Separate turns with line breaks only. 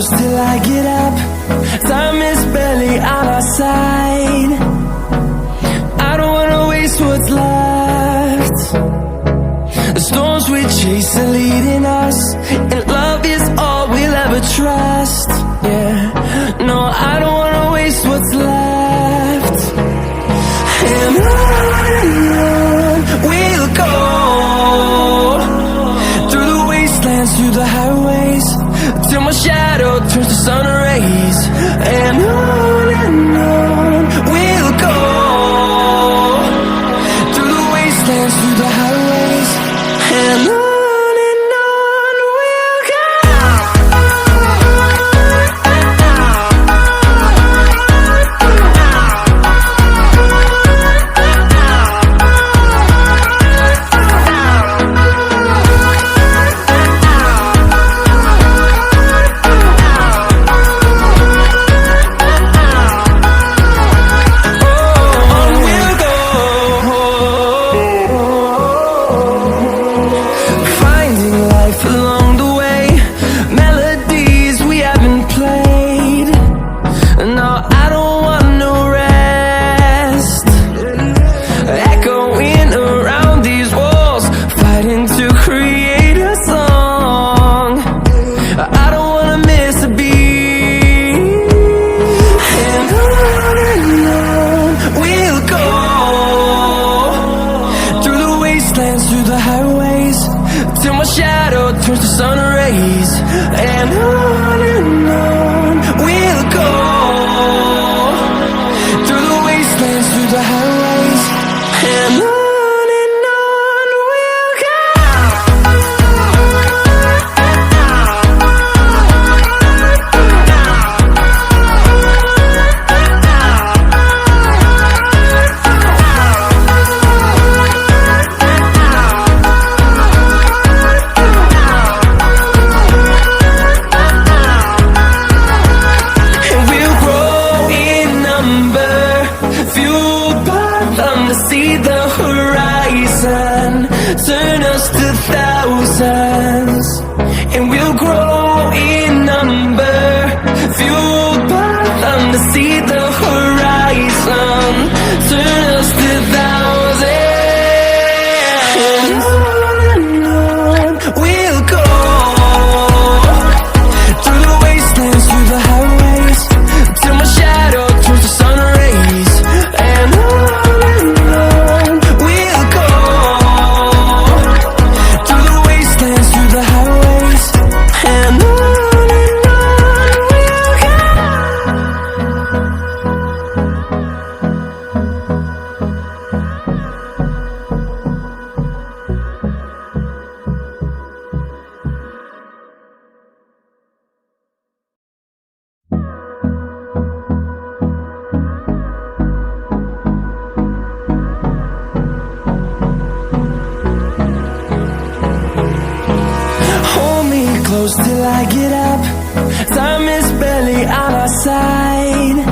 close till I get up. Time is barely on our side. I don't wanna waste what's left. The storms we chase are leading us, and love is all we'll ever trust. Yeah, no, I don't wanna waste what's left. And on we'll go, through the wastelands, through the highways, till my shadow turns to sun rays. And on we'll go, through the wastelands, through the highways, and on we'll go. Through the highways, till my shadow turns to sun rays. And on we'll go, through the wastelands, through the highways, and on we'll go. See the horizon, turn us to thousands, and we'll grow in number, fueled by them. To see the horizon, turn us to thousands, and on we'll go, through the wastelands, through the highways, till my shadow turns to sun rays. And close till I get up. Time is barely on our side.